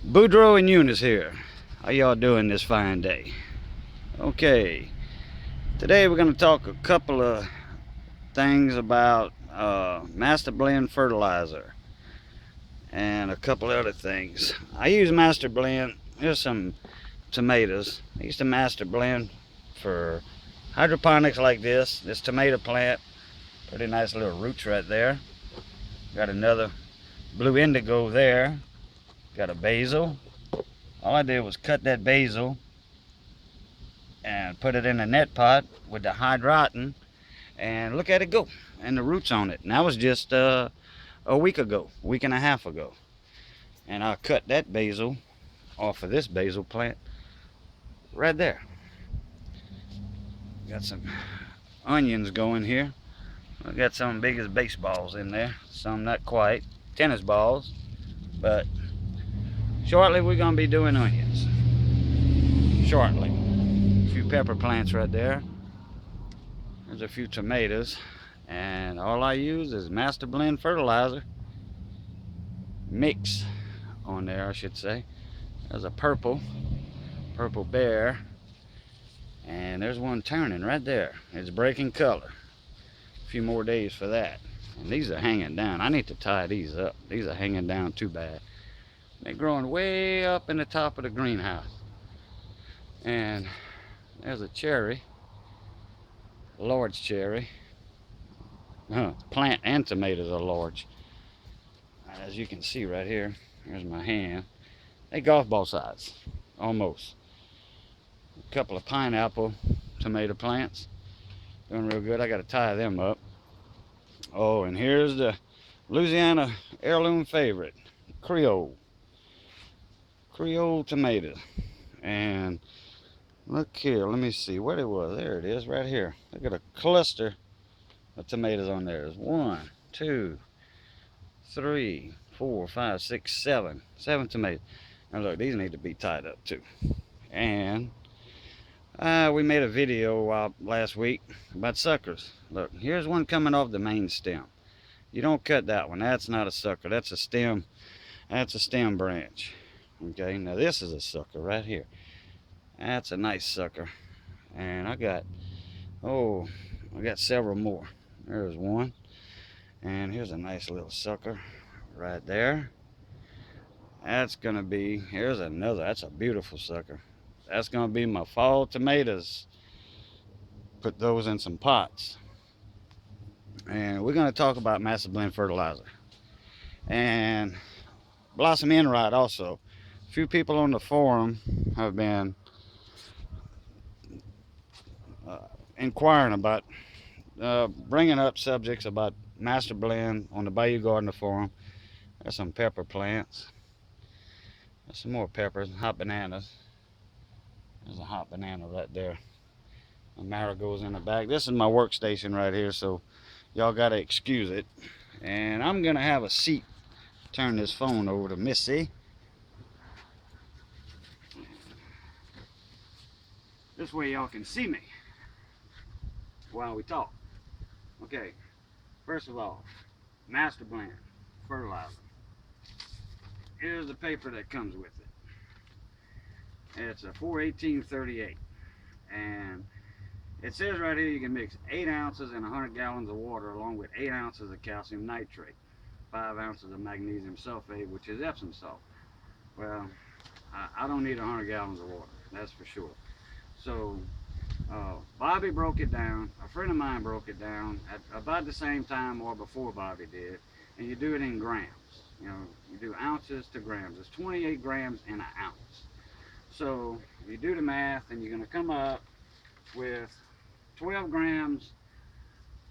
Boudreaux and Eunice here. How y'all doing this fine day? Okay, today we're going to talk a couple of things about Master Blend fertilizer and a couple other things. I use Master Blend. Here's some tomatoes. I used to Master Blend for hydroponics like this tomato plant. Pretty nice little roots right there. Got another blue indigo there. Got a basil. All I did was cut that basil and put it in a net pot with the hydroton and look at it go, and the roots on it. And that was just a week ago, week and a half ago. And I cut that basil off of this basil plant right there. Got some onions going here. I got some big as baseballs in there, some not quite, tennis balls, but shortly we're gonna be doing onions. Shortly. A few pepper plants right there. There's a few tomatoes, and all I use is Master Blend fertilizer mix on there, I should say. There's a purple bear, and there's one turning right there. It's breaking color. A few more days for that. And these are hanging down. I need to tie these up. These are hanging down too bad. They're growing way up in the top of the greenhouse. And there's a cherry, large cherry. Plant and tomatoes are large. As you can see right here, here's my hand. They golf ball size, almost. A couple of pineapple tomato plants, doing real good. I got to tie them up. Oh, and here's the Louisiana heirloom favorite, Creole tomato. And look here, let me see what it was. There it is, right here. I got a cluster of tomatoes on there. There's 1, 2, 3, 4, 5, 6, 7 tomatoes. Now look, these need to be tied up too. And we made a video last week about suckers. Look, here's one coming off the main stem. You don't cut that one. That's not a sucker. That's a stem. That's a stem branch. Okay, now this is a sucker right here. That's a nice sucker. And I got several more. There's one. And here's a nice little sucker right there. That's gonna be, here's another. That's a beautiful sucker. That's gonna be my fall tomatoes. Put those in some pots. And we're gonna talk about Master Blend fertilizer. And Blossom Enright also. A few people on the forum have been inquiring about bringing up subjects about Master Blend on the Bayou Gardener forum. There's some pepper plants. There's some more peppers, hot bananas. There's a hot banana right there. The marigolds in the back. This is my workstation right here, so y'all gotta excuse it. And I'm gonna have a seat. Turn this phone over to Missy. This way y'all can see me while we talk. Okay, first of all, Master Blend fertilizer. Here's the paper that comes with it. It's a 41838, and it says right here you can mix 8 ounces in 100 gallons of water along with 8 ounces of calcium nitrate, 5 ounces of magnesium sulfate, which is Epsom salt. Well, I don't need 100 gallons of water, that's for sure. So Bobby broke it down. A friend of mine broke it down at about the same time or before Bobby did, and you do it in grams. You know, you do ounces to grams. It's 28 grams in an ounce. So you do the math, and you're going to come up with 12 grams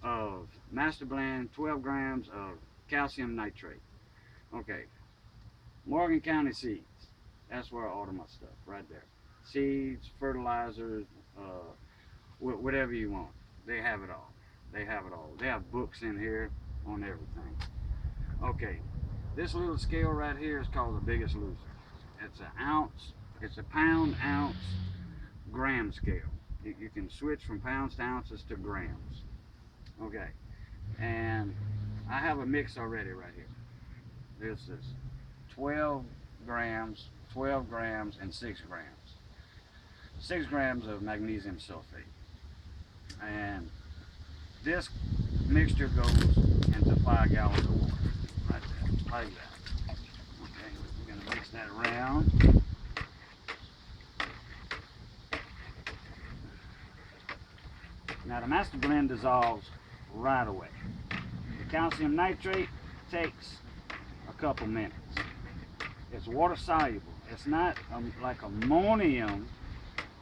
of Master Blend, 12 grams of calcium nitrate. Okay, Morgan County Seeds. That's where I order my stuff, right there. Seeds, fertilizers, whatever you want. They have it all. They have it all. They have books in here on everything. Okay, this little scale right here is called the Biggest Loser. It's an ounce, it's a pound, ounce, gram scale. You can switch from pounds to ounces to grams. Okay, and I have a mix already right here. This is 12 grams 12 grams and 6 grams. 6 grams of magnesium sulfate. And this mixture goes into 5 gallons of water. Right there, like that. Okay, we're going to mix that around. Now the master blend dissolves right away. The calcium nitrate takes a couple minutes. It's water soluble. It's not like ammonium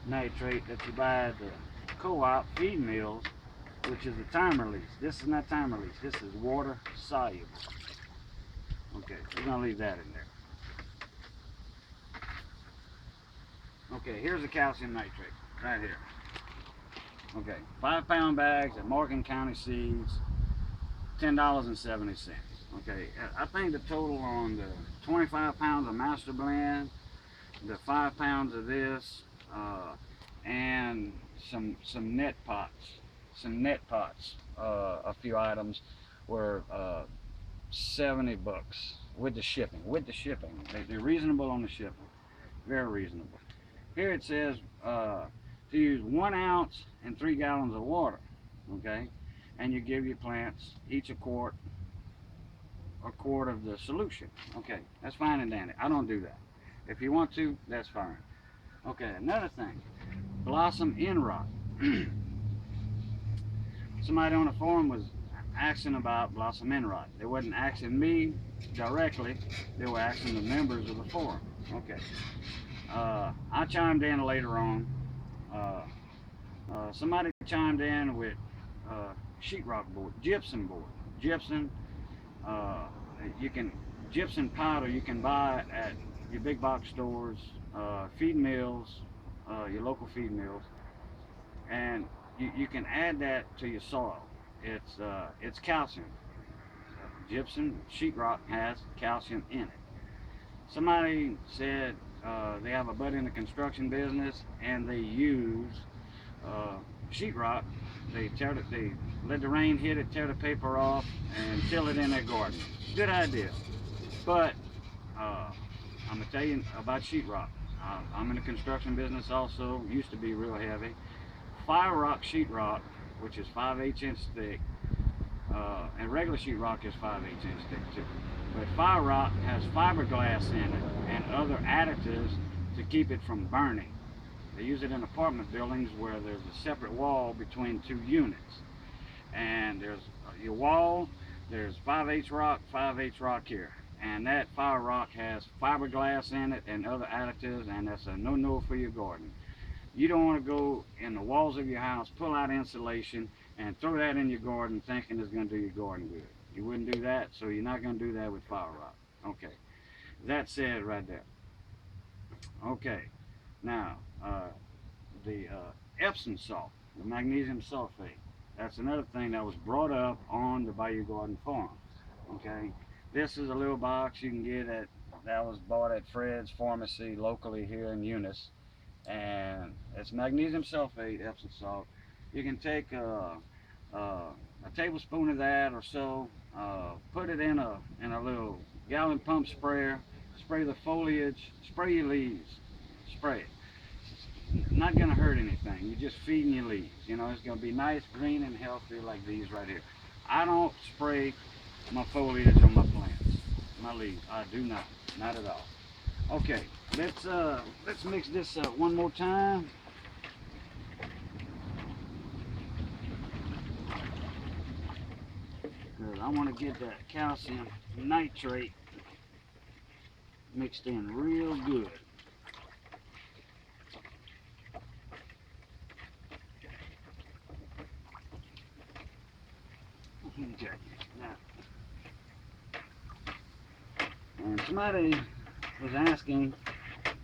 nitrate that you buy at the co-op feed mills, which is a time release. This is not time release. This is water soluble. Okay, we're going to leave that in there. Okay, here's the calcium nitrate right here. Okay, 5-pound bags at Morgan County Seeds, $10.70. Okay, I think the total on the 25 pounds of master blend, the 5 pounds of this, and some net pots, a few items were $70 with the shipping. They're reasonable on the shipping, very reasonable. Here it says to use 1 ounce and 3 gallons of water. Okay, and you give your plants each a quart of the solution. Okay, that's fine and dandy. I don't do that. If you want to, that's fine. Okay, another thing, blossom end rot. Somebody on the forum was asking about blossom end rot. They wasn't asking me directly, they were asking the members of the forum. Okay, I chimed in later on. Somebody chimed in with sheetrock board, gypsum board. Gypsum, gypsum powder you can buy at your big box stores, feed mills, your local feed mills, and you can add that to your soil. It's calcium. Gypsum sheetrock has calcium in it. Somebody said they have a buddy in the construction business and they use sheetrock. They let the rain hit it, tear the paper off, and till it in their garden. Good idea. But I'm gonna tell you about sheetrock. I'm in the construction business also. Used to be real heavy. Fire rock sheetrock, which is 5/8 inch thick, and regular sheetrock is 5/8 inch thick too. But fire rock has fiberglass in it and other additives to keep it from burning. They use it in apartment buildings where there's a separate wall between 2 units. And there's your wall, there's 5/8 rock here. And that fire rock has fiberglass in it and other additives, and that's a no-no for your garden. You don't want to go in the walls of your house, pull out insulation, and throw that in your garden thinking it's going to do your garden good. You wouldn't do that, so you're not going to do that with fire rock. Okay, that said right there. Okay, now the Epsom salt, the magnesium sulfate. That's another thing that was brought up on the Bayou Garden Farm. Okay, this is a little box you can get that was bought at Fred's Pharmacy locally here in Eunice, and it's magnesium sulfate, Epsom salt. You can take a tablespoon of that or so, put it in a little gallon pump sprayer, spray the foliage, spray your leaves, spray it. Not going to hurt anything. You're just feeding your leaves. You know, it's going to be nice, green, and healthy like these right here. I don't spray my foliage on my plants, my leaves. I do not at all. Okay, let's mix this up one more time. Because I want to get that calcium nitrate mixed in real good. Okay, now, and somebody was asking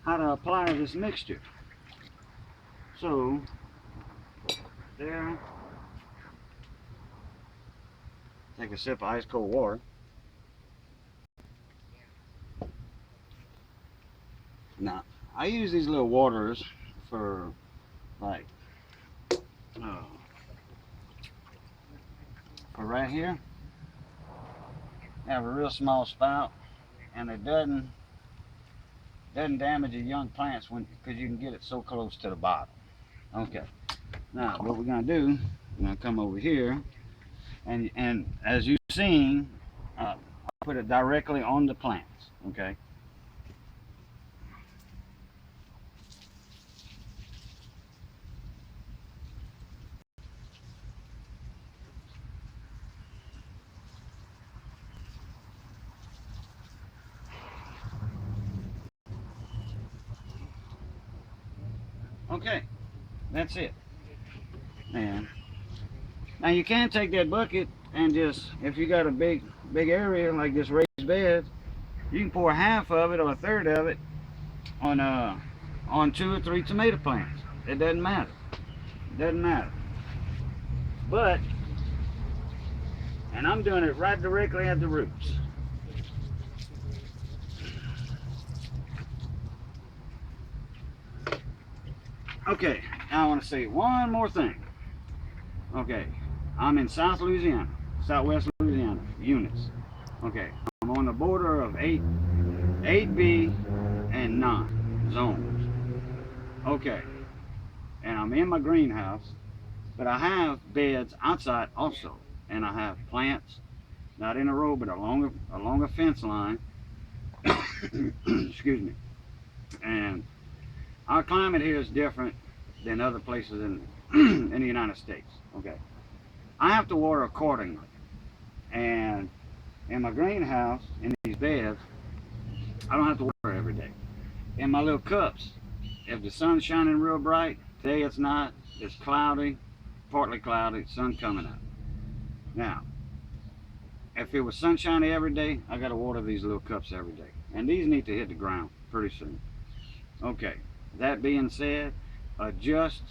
how to apply this mixture. So, there, take a sip of ice cold water. Now, I use these little waters for like, for right here. I have a real small spout, and it doesn't doesn't damage the young plants because you can get it so close to the bottom. Okay. Now what we're gonna do, we're gonna come over here, and as you've seen, I put it directly on the plants. Okay. Okay, that's it. And now you can take that bucket and just, if you got a big area like this raised bed, you can pour half of it or a third of it on 2 or 3 tomato plants. It doesn't matter. It doesn't matter. But, and I'm doing it right directly at the roots. Okay, now I want to say one more thing. Okay, I'm in South Louisiana, Southwest Louisiana, units. Okay, I'm on the border of 8B and 9 zones. Okay, and I'm in my greenhouse, but I have beds outside also, and I have plants, not in a row, but along a fence line. Excuse me. And our climate here is different than other places in in the United States. Okay, I have to water accordingly, and in my greenhouse, in these beds, I don't have to water every day. In my little cups, if the sun's shining real bright, today it's not, it's cloudy, partly cloudy, sun coming up. Now, if it was sunshiny every day, I got to water these little cups every day, and these need to hit the ground pretty soon. Okay, that being said, adjust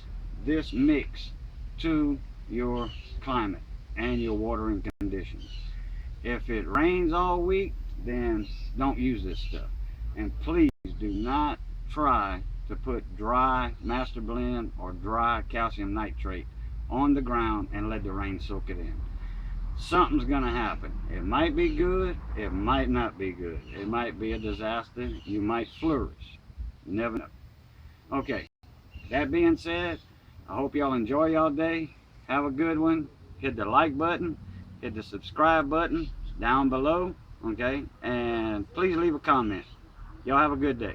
this mix to your climate and your watering conditions. If it rains all week, then don't use this stuff. And please do not try to put dry master blend or dry calcium nitrate on the ground and let the rain soak it in. Something's gonna happen. It might be good, it might not be good. It might be a disaster, you might flourish. You never know. Okay, that being said, I hope y'all enjoy y'all day. Have a good one. Hit the like button, hit the subscribe button down below, okay? And please leave a comment. Y'all have a good day.